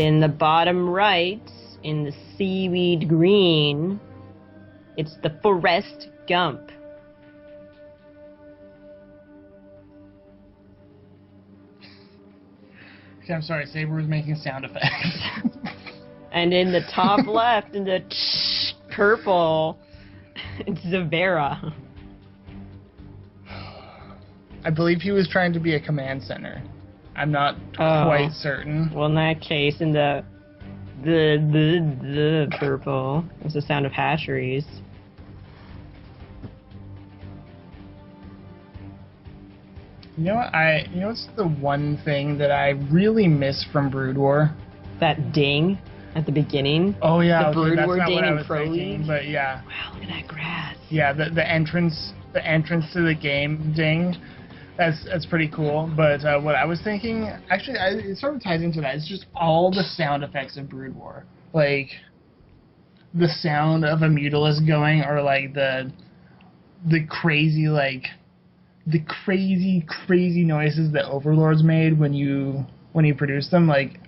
in the bottom right, in the seaweed green, it's the ForrestGump. I'm sorry, Saber was making sound effects. And in the top left, in the purple, it's Zavaira. I believe he was trying to be a command center. I'm not quite certain. Well, in that case, in the purple, it's the sound of hatcheries. You know what's the one thing that I really miss from Brood War? That ding at the beginning. Oh yeah, the Brood that's War not ding what I in was Pro thinking, League. but yeah. Wow, look at that grass. Yeah, the entrance to the game ding. That's pretty cool. But what I was thinking, actually, it sort of ties into that. It's just all the sound effects of Brood War, like the sound of a Mutalisk going, or like the crazy crazy noises that Overlords made when you produce them. Like,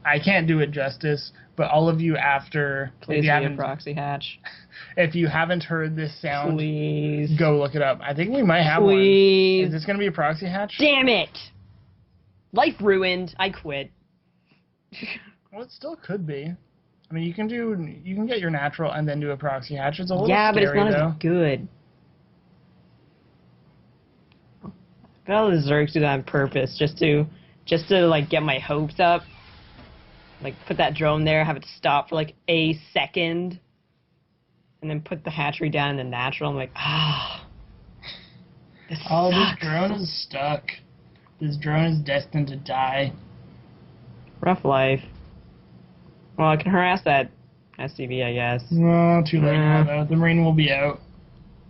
I can't do it justice, but all of you after, Please be a proxy hatch. If you haven't heard this sound, please go look it up. I think we might have please. One. Is this going to be a proxy hatch? Damn it! Life ruined. I quit. Well, it still could be. I mean, you can get your natural and then do a proxy hatch. It's a little yeah, scary, but it's not though. as good. But all the Zergs do that on purpose, just to like get my hopes up. Like, put that drone there, have it stop for like a second, and then put the hatchery down in the natural. I'm like, this drone is stuck. This drone is destined to die. Rough life. Well, I can harass that SCV, I guess. No, too late now, though. The Marine will be out.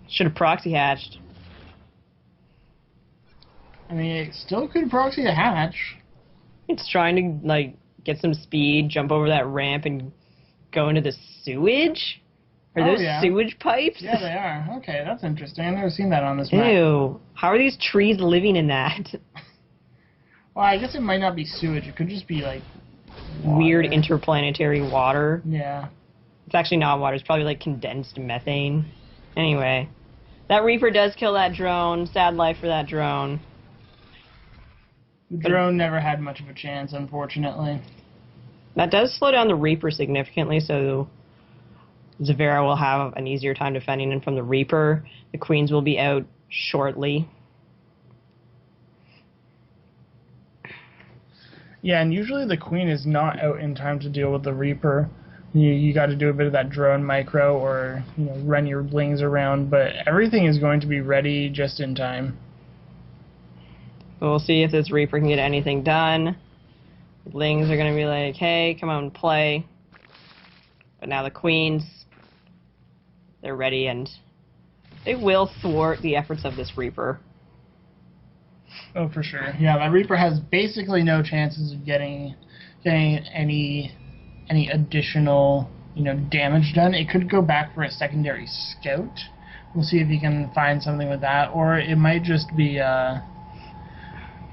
Should have proxy hatched. I mean, it still could proxy a hatch. It's trying to, like, get some speed, jump over that ramp, and go into the sewage? Are those sewage pipes? Yeah, they are. Okay, that's interesting. I've never seen that on this map. Ew. How are these trees living in that? Well, I guess it might not be sewage. It could just be, like, water. Weird interplanetary water. Yeah. It's actually not water. It's probably, like, condensed methane. Anyway. That Reaper does kill that drone. Sad life for that drone. The drone never had much of a chance, unfortunately. That does slow down the Reaper significantly, so Zavaira will have an easier time defending him from the Reaper. The Queens will be out shortly. Yeah, and usually the Queen is not out in time to deal with the Reaper. You got to do a bit of that drone micro, or run your blings around, but everything is going to be ready just in time. We'll see if this Reaper can get anything done. The blings are going to be like, hey, come on and play. But now the Queens, they're ready, and they will thwart the efforts of this Reaper. Oh, for sure. Yeah, that Reaper has basically no chances of getting any additional damage done. It could go back for a secondary scout. We'll see if he can find something with that, or it might just be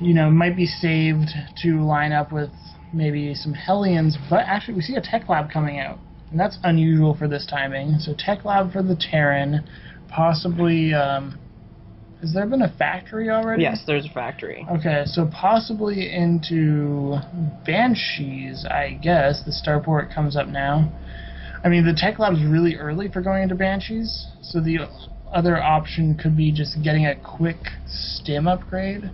might be saved to line up with maybe some Hellions. But actually, we see a Tech Lab coming out, and that's unusual for this timing. So Tech Lab for the Terran, possibly. Has there been a factory already? Yes, there's a factory. Okay, so possibly into Banshees, I guess. The starport comes up now. I mean, the Tech Lab's really early for going into Banshees, so the other option could be just getting a quick stim upgrade,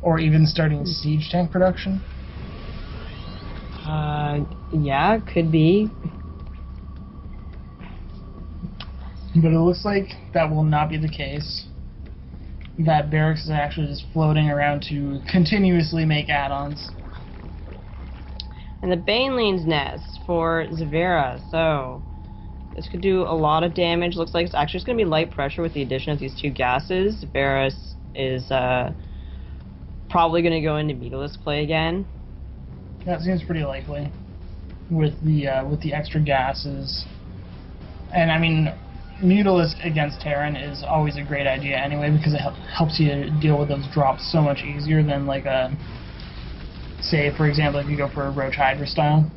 or even starting siege tank production. Yeah, could be. But it looks like that will not be the case. That barracks is actually just floating around to continuously make add-ons. And the Baneling's Nest for Zavaira, so this could do a lot of damage. Looks like it's actually just going to be light pressure with the addition of these two gases. Zavaira is probably going to go into Mutalisk play again. That seems pretty likely with the extra gases. And I mean, Mutalisk against Terran is always a great idea anyway, because it helps you deal with those drops so much easier than like a Say, for example, if you go for a Roach Hydra style.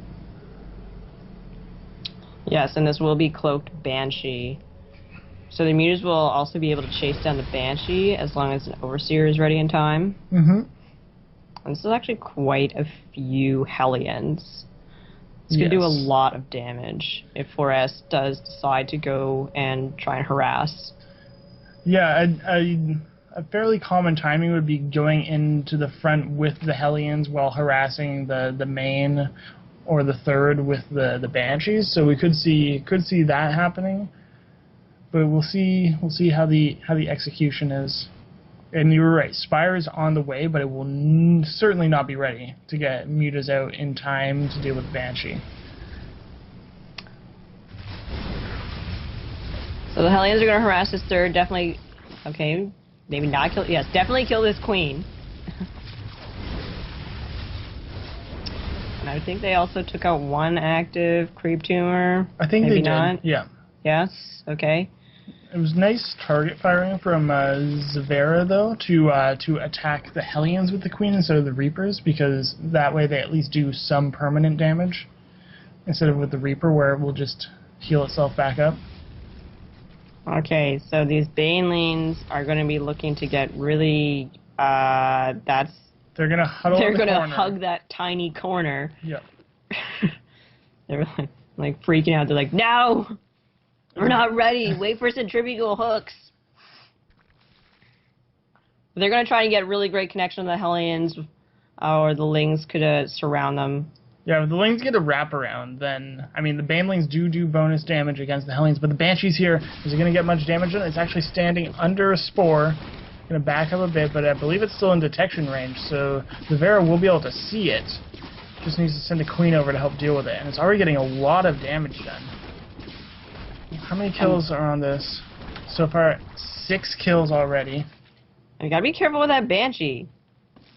Yes, and this will be cloaked Banshee. So the mutas will also be able to chase down the Banshee as long as an Overseer is ready in time. Mm-hmm. And this is actually quite a few Hellions. This could do a lot of damage if Forrest does decide to go and try and harass. Yeah, a fairly common timing would be going into the front with the Hellions while harassing the main or the third with the Banshees. So we could see that happening, but we'll see how the execution is. And you were right, Spire is on the way, but it will certainly not be ready to get mutas out in time to deal with Banshee. So the Hellions are going to harass this third. Definitely, okay, maybe not kill. Yes, definitely kill this queen. And I think they also took out one active creep tumor. I think maybe they not. did. Yeah. Yes. Okay. It was nice target firing from Zavaira, though, to attack the Hellions with the Queen instead of the Reapers, because that way they at least do some permanent damage, instead of with the Reaper, where it will just heal itself back up. Okay, so these Banelings are going to be looking to get really, They're going to huddle they're in the going to corner. hug that tiny corner. Yep. They're like freaking out. They're like, no! We're not ready. Wait for centrifugal hooks. They're going to try and get really great connection to the Hellions, or the Lings could surround them. Yeah, if the Lings get a wraparound, then, I mean, the Banelings do bonus damage against the Hellions, but the Banshee's here, is it going to get much damage on it? It's actually standing under a spore. Going to back up a bit, but I believe it's still in detection range, so Zavaira will be able to see it. Just needs to send a Queen over to help deal with it, and it's already getting a lot of damage done. How many kills are on this? So far, 6 kills already. You gotta be careful with that Banshee.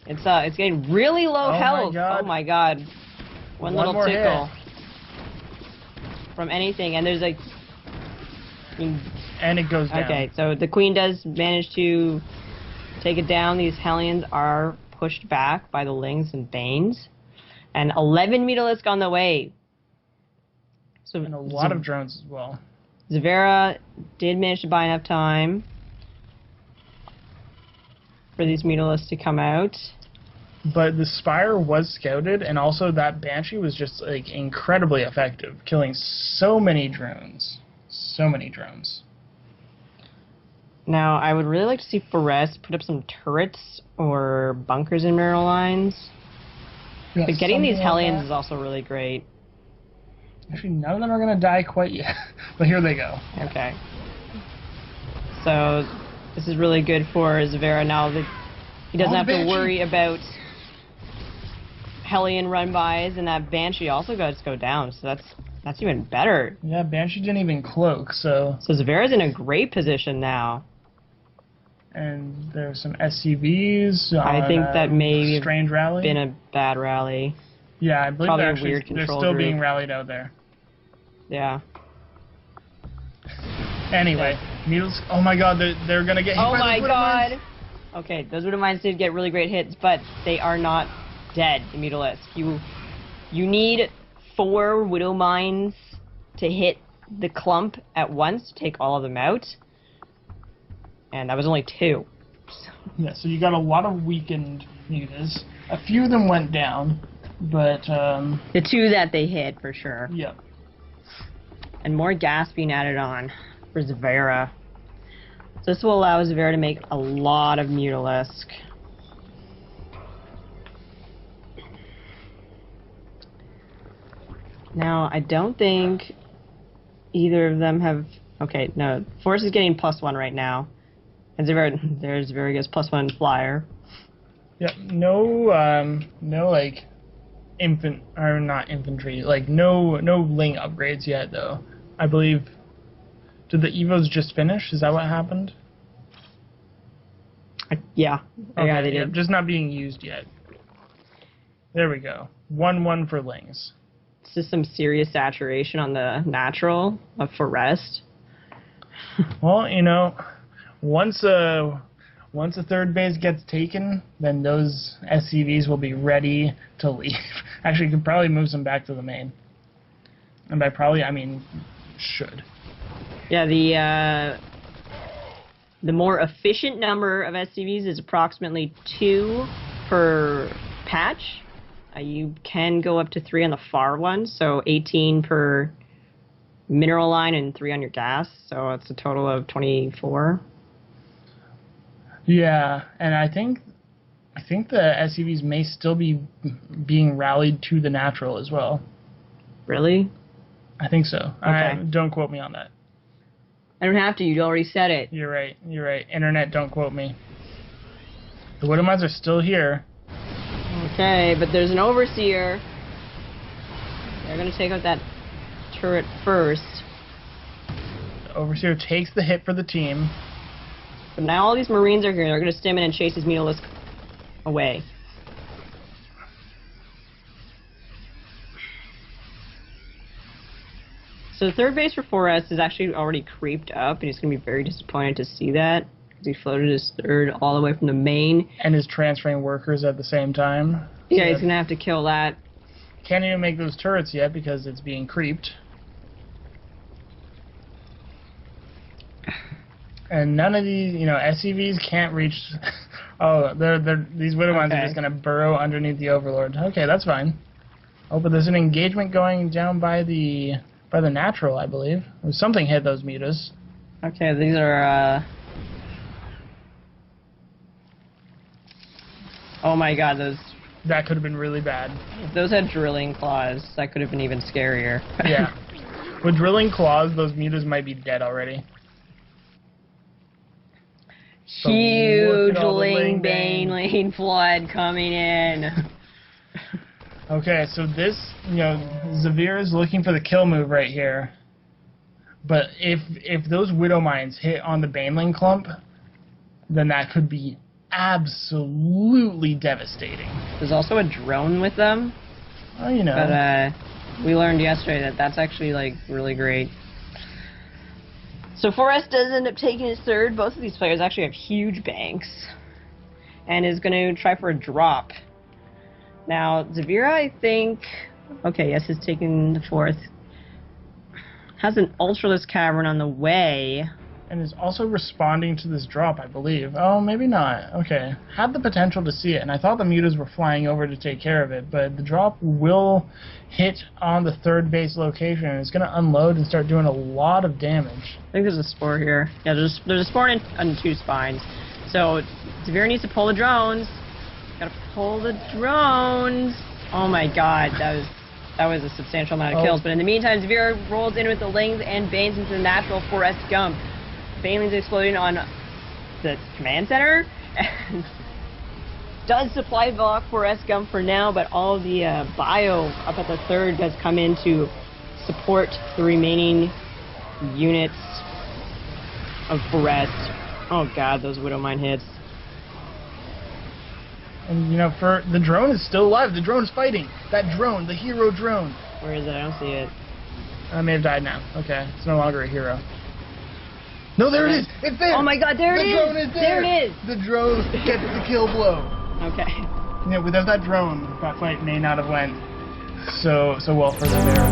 It's getting really low health. Oh my god. One little tickle from anything, and there's like... And it goes down. Okay, so the Queen does manage to take it down. These Hellions are pushed back by the Lings and Banes. And 11 Mutalisk on the way. So and a lot of drones as well. Zavaira did manage to buy enough time for these Mutalisks to come out. But the Spire was scouted, and also that Banshee was just like incredibly effective, killing so many drones. So many drones. Now, I would really like to see Forrest put up some turrets or bunkers in mineral lines. Yeah, but getting these Hellions like is also really great. Actually, none of them are going to die quite yet. But here they go. Okay. So, this is really good for Zavaira now that he doesn't have to worry about Hellion run-bys, and that Banshee also got to go down, so that's even better. Yeah, Banshee didn't even cloak, so... So Zavaira's in a great position now. And there's some SCVs on I think that may have strange rally. Been a bad rally. Yeah, I believe Probably they're, a weird they're control still group. being rallied out there. Yeah. Anyway, Needles... Oh my god, they're going to get hit oh by my god! Okay, those Widow Mines did get really great hits, but they are not dead, the Mutalisk. You need 4 Widow Mines to hit the clump at once to take all of them out. And that was only 2. Yeah, so you got a lot of weakened mutas. A few of them went down, but... the 2 that they hit, for sure. Yep. And more gas being added on for Zavaira. So this will allow Zavaira to make a lot of Mutalisk. Now, I don't think either of them have... Okay, no. Forrest is getting +1 right now. And Zavaira gets +1 flyer. Yep, no, like, not infantry, like, no Ling upgrades yet, though. I believe... Did the Evos just finish? Is that what happened? Yeah. Okay, yeah, they did. Just not being used yet. There we go. 1-1 for Lings. It's just some serious saturation on the natural of Forrest. Well, you know, once Once the third base gets taken, then those SCVs will be ready to leave. Actually, you could probably move them back to the main. And by probably, I mean should. Yeah, the more efficient number of SCVs is approximately 2 per patch. You can go up to 3 on the far one, so 18 per mineral line and 3 on your gas, so it's a total of 24. Yeah, and I think the SCVs may still be being rallied to the natural as well. Really? I think so. Okay. Don't quote me on that. I don't have to. You already said it. You're right. You're right. Internet, don't quote me. The Widow Mines are still here. Okay, but there's an Overseer. They're going to take out that turret first. The Overseer takes the hit for the team. But now all these Marines are here. They're going to stim in and chase his Mutalisk away. So the third base for Forrest is actually already creeped up, and he's going to be very disappointed to see that, because he floated his third all the way from the main. And is transferring workers at the same time. Yeah, he's going to have to kill that. Can't even make those turrets yet because it's being creeped. And none of these, SCVs can't reach... Oh, these Widow Mines are just going to burrow underneath the Overlord. Okay, that's fine. Oh, but there's an engagement going down by the natural, I believe. Something hit those mutas. Okay, these are, Oh my god, those... That could have been really bad. If those had drilling claws, that could have been even scarier. Yeah. With drilling claws, those mutas might be dead already. Huge Ling Bane Lane flood coming in. Okay, so this, Zavaira is looking for the kill move right here. But if those Widow Mines hit on the Baneling clump, then that could be absolutely devastating. There's also a drone with them. Oh, But we learned yesterday that that's actually, really great. So Forrest does end up taking his third. Both of these players actually have huge banks. And is going to try for a drop. Now, Zavaira, I think... Okay, yes, is taking the fourth. Has an Ultralisk Cavern on the way. And is also responding to this drop, I believe. Oh, maybe not. Okay. Had the potential to see it, and I thought the mutas were flying over to take care of it, but the drop will hit on the third base location, and it's going to unload and start doing a lot of damage. I think there's a spore here. Yeah, there's a spore on 2 spines. So, Zavaira needs to pull the drones. Gotta pull the drones. Oh my god, that was a substantial amount of kills. But in the meantime, Zavaira rolls in with the Lings and Banes into the natural ForrestGump. Baneling's exploding on the command center. And does supply block ForrestGump for now, but all of the bio up at the third has come in to support the remaining units of Forrest. Oh god, those Widow Mine hits. And, for the drone is still alive. The drone is fighting. That drone, the hero drone. Where is it? I don't see it. I may have died now. Okay, it's no longer a hero. No, there it is. It's there. Oh my god, there it is. The drone is there. There it is. The drone gets the kill blow. Okay. Without that drone, that fight may not have went so well for Zavaira.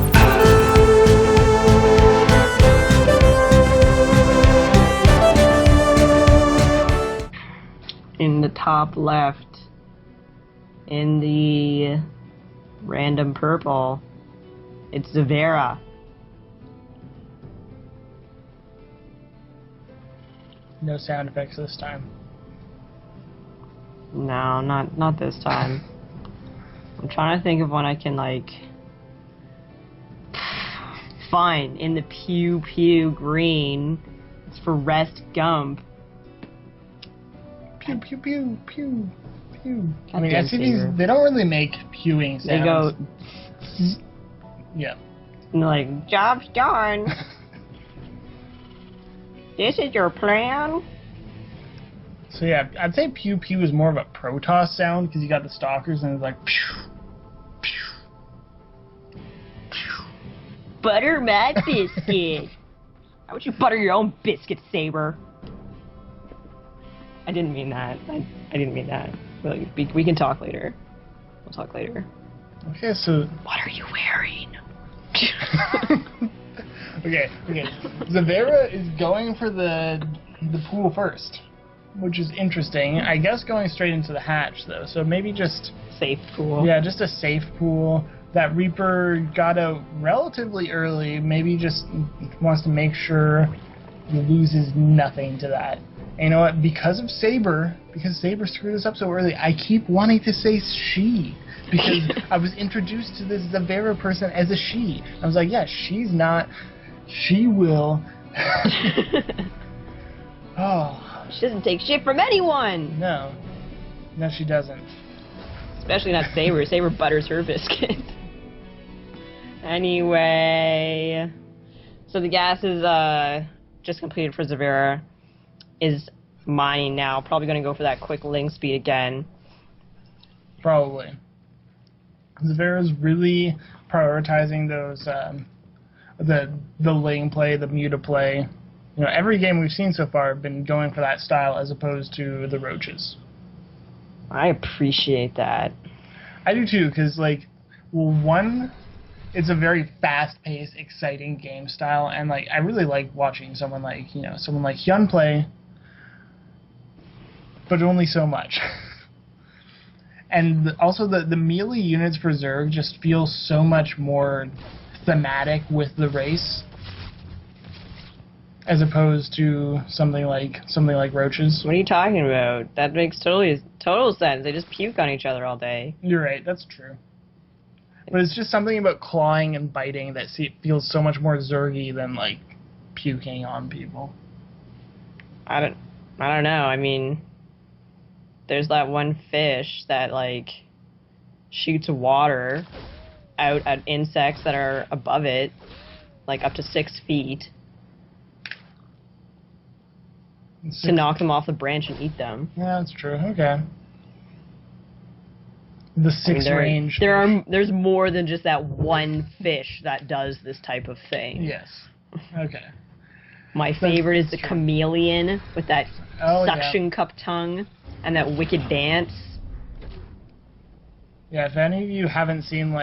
In the top left, in the random purple, it's Zavaira. No sound effects this time. No, not this time. I'm trying to think of one I can find in the pew pew green. It's for ForrestGump. Pew pew pew pew pew. I mean, Goddamn SCVs, they don't really make pewing sounds. They go. Yeah. And they're like, job's done. This is your plan? So yeah, I'd say pew pew is more of a Protoss sound because you got the stalkers and it's like pew, pew, pew. Butter my biscuit. How would you butter your own biscuit, Saber? I didn't mean that. I didn't mean that. We can talk later. We'll talk later. Okay, so... What are you wearing? okay. Zavaira is going for the pool first, which is interesting. I guess going straight into the hatch, though. So maybe just... Safe pool. Yeah, just a safe pool. That Reaper got out relatively early. Maybe just wants to make sure he loses nothing to that. And you know what? Because Saber screwed us up so early, I keep wanting to say she. Because I was introduced to this Zavaira person as a she. I was like, yeah, she's not. She will. Oh. She doesn't take shit from anyone. No, she doesn't. Especially not Saber. Saber butters her biscuit. Anyway, so the gas is just completed for Zavaira. Is mining now. Probably going to go for that quick ling speed again. Probably. Zavaira's really prioritizing those the ling play, the muta play. You know, every game we've seen so far have been going for that style as opposed to the roaches. I appreciate that. I do too, because one, it's a very fast-paced, exciting game style, and I really like watching someone like Hyun play, but only so much. And also the melee units for Zerg just feel so much more thematic with the race, as opposed to something like roaches. What are you talking about? That makes total sense. They just puke on each other all day. You're right. That's true. But it's just something about clawing and biting that feels so much more Zergy than puking on people. I don't know. I mean, there's that one fish that shoots water out at insects that are above it, up to 6 feet, to knock them off the branch and eat them. Yeah, that's true. Okay. The 6 range. There's more than just that one fish that does this type of thing. Yes. Okay. My favorite is the chameleon with that suction cup tongue and that wicked dance. Yeah, if any of you haven't seen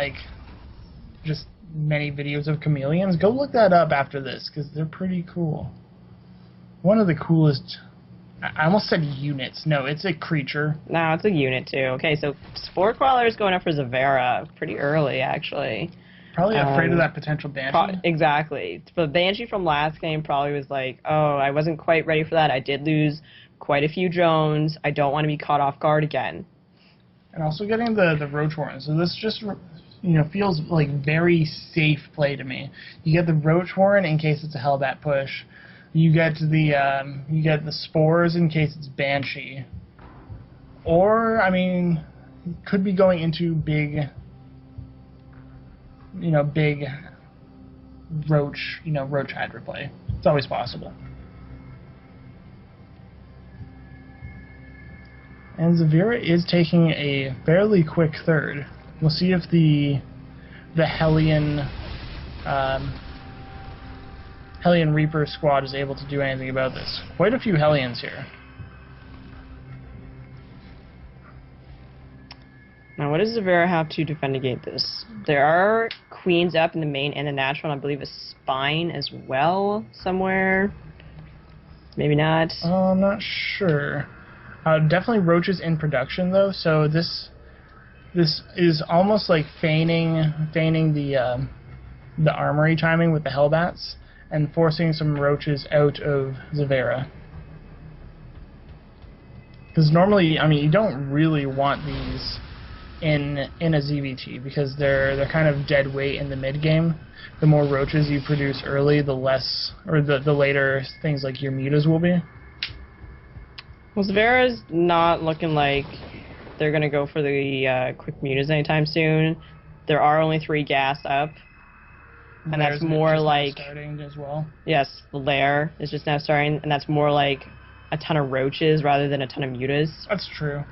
just many videos of chameleons, go look that up after this, because they're pretty cool. One of the coolest... I almost said units. No, it's a creature. No, it's a unit too. Okay, so Spore Crawler is going up for Zavaira pretty early, actually. Probably afraid of that potential Banshee. Exactly. The Banshee from last game probably was oh, I wasn't quite ready for that. I did lose quite a few drones. I don't want to be caught off guard again. And also getting the Roach Warren. So this just feels like very safe play to me. You get the Roach Warren in case it's a Hellbat push. You get the spores in case it's Banshee. Or, could be going into big Roach Hydra play. It's always possible. And Zavaira is taking a fairly quick third. We'll see if the Hellion Reaper squad is able to do anything about this. Quite a few Hellions here. Now, what does Zavaira have to defend negate this? There are queens up in the main and the natural, and I believe a spine as well somewhere. Maybe not. I'm not sure. Definitely roaches in production though, so this is almost like feigning the armory timing with the Hellbats and forcing some roaches out of Zavaira. Because normally, you don't really want these in a ZVT because they're kind of dead weight in the mid game. The more roaches you produce early, the less, or the later things like your mutas will be. Well, Zavaira's not looking like they're going to go for the quick mutas anytime soon. There are only 3 gas up. And that's more starting as well. Yes, the lair is just now starting, and that's more like a ton of roaches rather than a ton of mutas. That's true.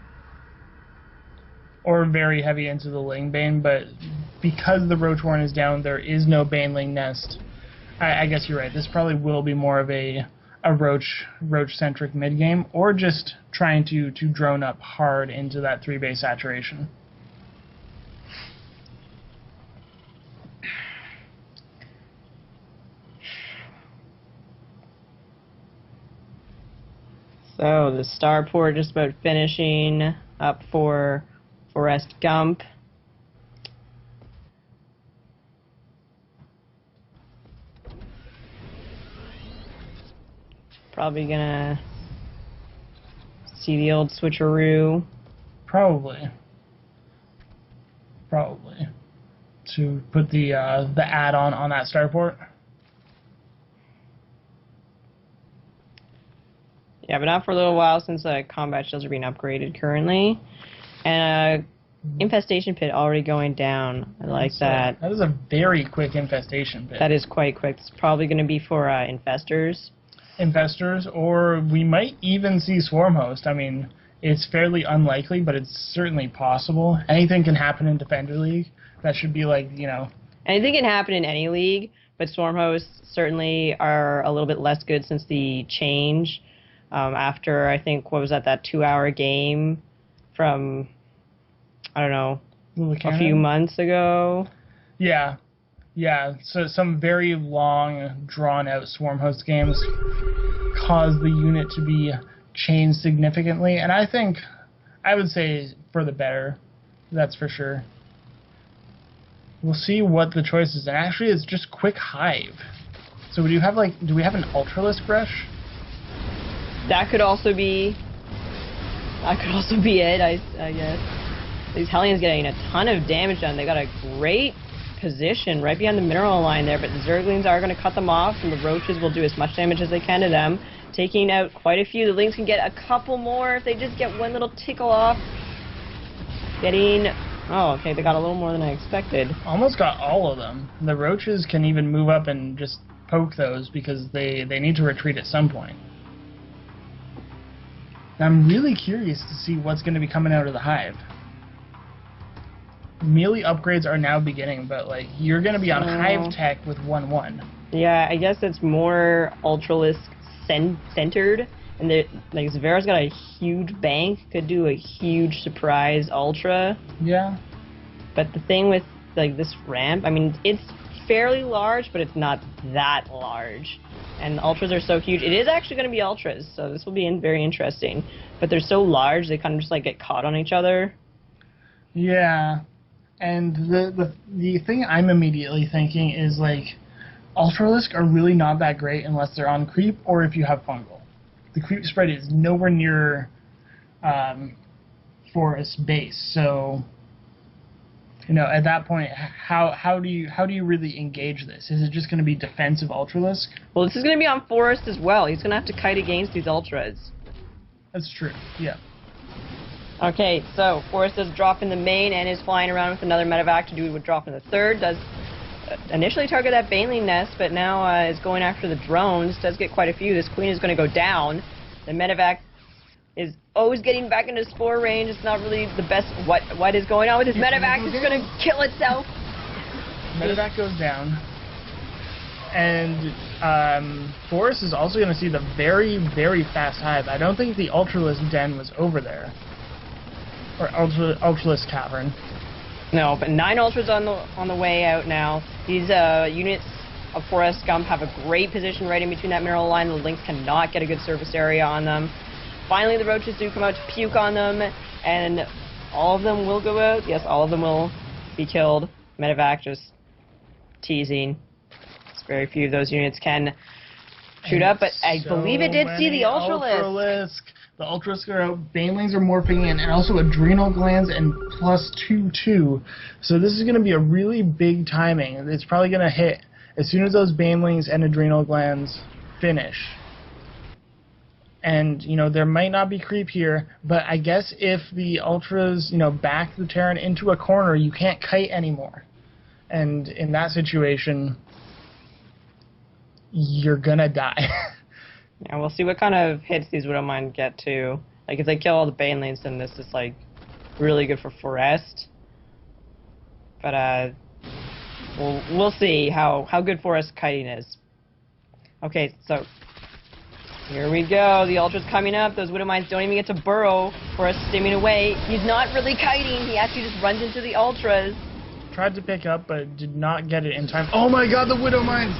Or very heavy into the Lingbane, but because the Roach Warren is down, there is no Baneling nest. I guess you're right. This probably will be more of a a roach-centric mid-game, or just trying to drone up hard into that 3-base saturation. So the starport just about finishing up for ForrestGump. Probably gonna see the old switcheroo. Probably. To put the add-on on that starport. Yeah, but not for a little while since combat shields are being upgraded currently. And infestation pit already going down. I like that. That is a very quick infestation pit. That is quite quick. It's probably going to be for infestors. Infestors, or we might even see swarm host. I mean, it's fairly unlikely, but it's certainly possible. Anything can happen in Defender League. That should be like, you know... Anything can happen in any league, but swarm hosts certainly are a little bit less good since the change. After, I think, what was that 2-hour game from, I don't know, a few months ago? Yeah. So some very long, drawn-out swarm host games caused the unit to be changed significantly, and I would say for the better, that's for sure. We'll see what the choice is, and actually it's just quick hive. So do we have an Ultralisk Rush? That could also be it, I guess. These Hellions getting a ton of damage done. They got a great position right behind the mineral line there, but the Zerglings are going to cut them off, and the Roaches will do as much damage as they can to them, taking out quite a few. The Lynx can get a couple more if they just get one little tickle off. Oh, okay, they got a little more than I expected. Almost got all of them. The Roaches can even move up and just poke those because they need to retreat at some point. I'm really curious to see what's going to be coming out of the hive. Melee upgrades are now beginning, but like you're going to be on hive tech with 1/1. Yeah, I guess it's more Ultralisk centered, and like Zavaira's got a huge bank, could do a huge surprise Ultra. Yeah. But the thing with like this ramp, I mean, it's fairly large, but it's not that large. And the Ultras are so huge. It is actually going to be Ultras, so this will be very interesting. But they're so large, they kind of just like get caught on each other. Yeah. And the thing I'm immediately thinking is like Ultralisk are really not that great unless they're on creep or if you have fungal. The creep spread is nowhere near forest base, so you know at that point, how do you really engage this? Is it just going to be defensive Ultralisk? Well, this is going to be on Forrest as well. He's going to have to kite against these Ultras. That's true. Yeah. Okay, so Forrest does drop in the main and is flying around with another medevac to do a drop in the third. Does initially target that Baneling nest, but now is going after the drones. Does get quite a few. This queen is going to go down. The medevac is always getting back into spore range. It's not really the best. What is going on with this medevac? It's going to kill itself. Medevac goes down. And Forrest is also going to see the very, very fast hive. I don't think the Ultralisk den was over there. Or Ultralisk Cavern. No, but 9 Ultras on the way out now. These units of ForrestGump have a great position right in between that mineral line. The Lynx cannot get a good surface area on them. Finally, the Roaches do come out to puke on them, and all of them will go out. Yes, all of them will be killed. Medevac just teasing. Very few of those units can shoot up, but I believe it did see the Ultralisk. The Ultralisk are out, Banelings are morphing in, and also Adrenal Glands and +2/2. So this is going to be a really big timing. It's probably going to hit as soon as those Banelings and Adrenal Glands finish. And, you know, there might not be creep here, but I guess if the Ultras, you know, back the Terran into a corner, you can't kite anymore. And in that situation, you're gonna die. Yeah, we'll see what kind of hits these Widowmine get to. Like, if they kill all the Banelings, then this is, like, really good for Forrest. But, we'll see how good Forrest kiting is. Okay, so Here we go. The Ultra's coming up. Those Widow Mines don't even get to burrow for us stimming away. He's not really kiting. He actually just runs into the Ultras. Tried to pick up, but did not get it in time. Oh my god, the Widow Mines!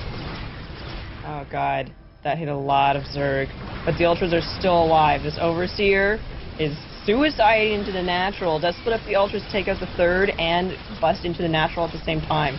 Oh god. That hit a lot of Zerg. But the Ultras are still alive. This Overseer is suiciding into the natural. Does split up the Ultras, take out the third, and bust into the natural at the same time.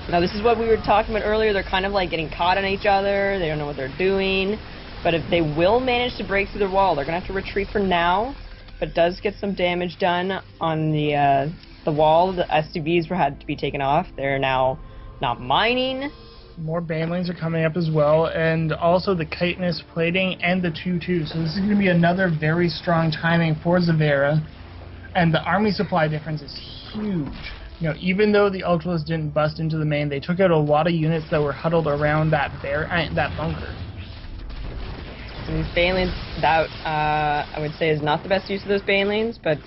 Now this is what we were talking about earlier. They're kind of like getting caught on each other. They don't know what they're doing. But if they will manage to break through the wall, they're going to have to retreat for now. But it does get some damage done on the wall. The SCVs had to be taken off. They're now not mining. More Banelings are coming up as well, and also the chitinous plating and the 2-2. So this is going to be another very strong timing for Zavaira. And the army supply difference is huge. You know, even though the Ultras didn't bust into the main, they took out a lot of units that were huddled around that bunker. And these Banelings, that I would say is not the best use of those Banelings, but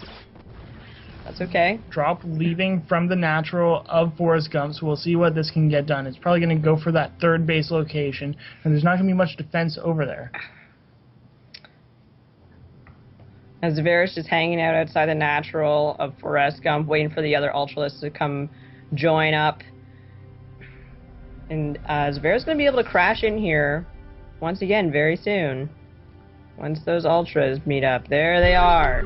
that's okay. Drop leaving from the natural of ForrestGump, so we'll see what this can get done. It's probably going to go for that third base location, and there's not going to be much defense over there. As Zavaira's just hanging out outside the natural of ForrestGump, waiting for the other Ultralists to come join up. And Zavaira's going to be able to crash in here once again very soon. Once those Ultras meet up. There they are.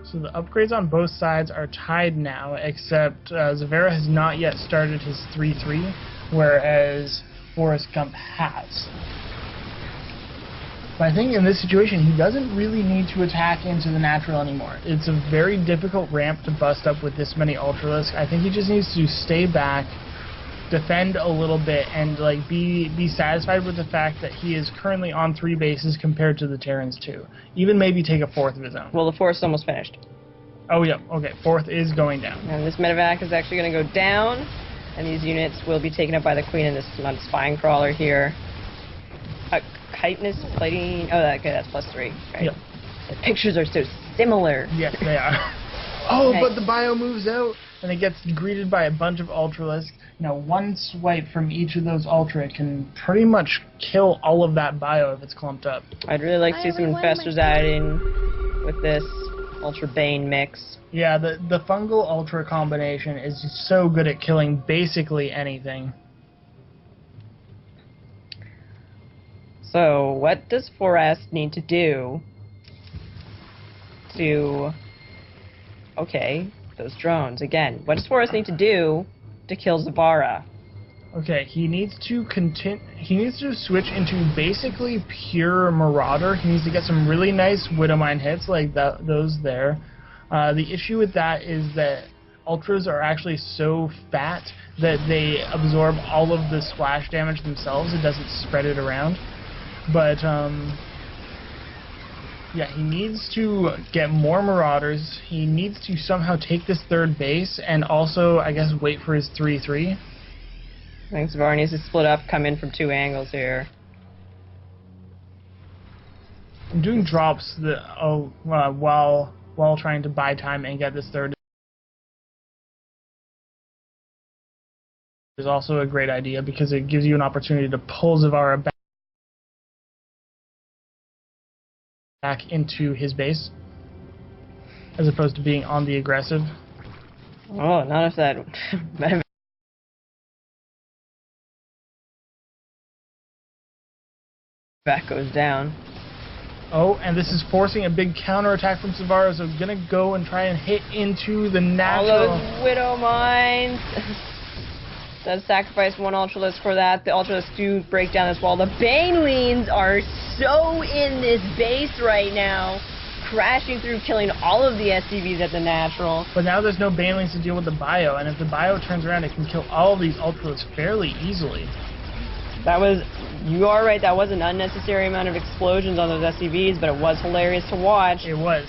So the upgrades on both sides are tied now, except Zavaira has not yet started his 3-3, whereas ForrestGump has. But I think in this situation, he doesn't really need to attack into the natural anymore. It's a very difficult ramp to bust up with this many Ultralisks. I think he just needs to stay back, defend a little bit, and like be satisfied with the fact that he is currently on 3 bases compared to the Terrans 2. Even maybe take a 4th of his own. Well, the 4th is almost finished. Oh, yeah. Okay, 4th is going down. And this medevac is actually going to go down, and these units will be taken up by the Queen and this spine crawler here. Chitinous plating. Oh, okay, that's +3. Right. Yep. The pictures are so similar. Yes, they are. Oh, Okay. but the bio moves out, and it gets greeted by a bunch of Ultralisks. You know, one swipe from each of those Ultra can pretty much kill all of that bio if it's clumped up. I'd really like to see some infestors added in with this Ultra Bane mix. Yeah, the fungal Ultra combination is just so good at killing basically anything. So, what does Forrest need to do to... Okay, those drones. Again, what does Forrest need to do to kill Zavaira? Okay, he needs to switch into basically pure Marauder. He needs to get some really nice Widowmine hits like those there. The issue with that is that Ultras are actually so fat that they absorb all of the splash damage themselves. It doesn't spread it around. But, yeah, he needs to get more Marauders. He needs to somehow take this 3rd base and also, I guess, wait for his 3-3. I think Zavaira needs to split up, come in from 2 angles here. I'm doing drops while trying to buy time and get this 3rd is also a great idea because it gives you an opportunity to pull Zavaira back into his base as opposed to being on the aggressive. Oh, not if that back goes down. Oh, and this is forcing a big counterattack from Zavaira, so gonna go and try and hit into the natural. All those Widow Mines. Does sacrifice 1 Ultralisk for that. The Ultralisks do break down this wall. The Banelings are so in this base right now, crashing through, killing all of the SCVs at the natural. But now there's no Banelings to deal with the bio, and if the bio turns around, it can kill all of these Ultralisks fairly easily. That was, you are right, that was an unnecessary amount of explosions on those SCVs, but it was hilarious to watch. It was.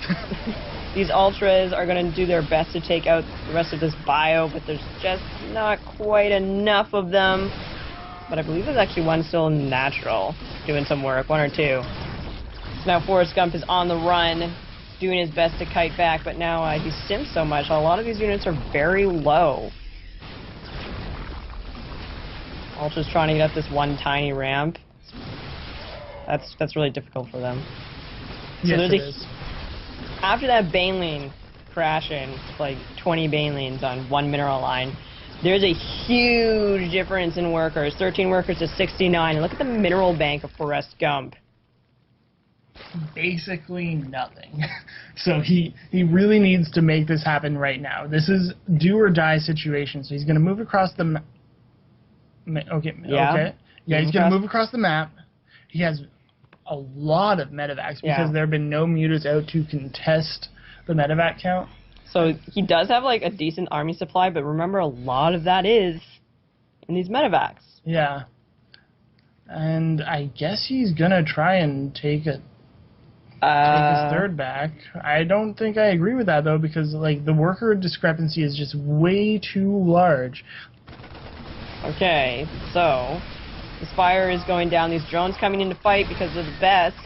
These Ultras are going to do their best to take out the rest of this bio, but there's just not quite enough of them. But I believe there's actually one still in natural, doing some work, 1 or 2. So now ForrestGump is on the run, doing his best to kite back, but now he's stimmed so much, a lot of these units are very low. Ultra's trying to get up this one tiny ramp. It's That's really difficult for them. So Yes, there's it is. After that Baneling crashing, like 20 Banelings on one mineral line, there's a huge difference in workers. 13 workers to 69. And look at the mineral bank of ForrestGump. Basically nothing. So he really needs to make this happen right now. This is do or die situation. So he's going to move across the okay. Yeah, he's going to move across the map. He has a lot of medevacs because there have been no mutas out to contest the medevac count. So he does have like a decent army supply, but remember a lot of that is in these medevacs. Yeah. And I guess he's going to try and take his third back. I don't think I agree with that though, because like the worker discrepancy is just way too large. Okay, so this fire is going down. These drones coming in to fight because they're the best.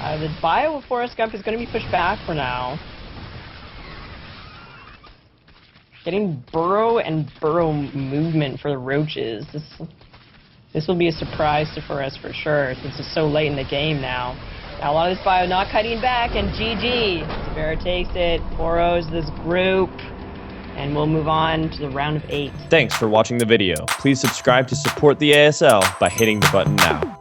The bio of ForrestGump is going to be pushed back for now. Getting burrow and burrow movement for the roaches. This will be a surprise to Forrest for sure, since it's so late in the game now. Now a lot of this bio not cutting back, and GG. Zavaira takes it, 4-0s this group, and we'll move on to the round of 8. Thanks for watching the video. Please subscribe to support the ASL by hitting the button now.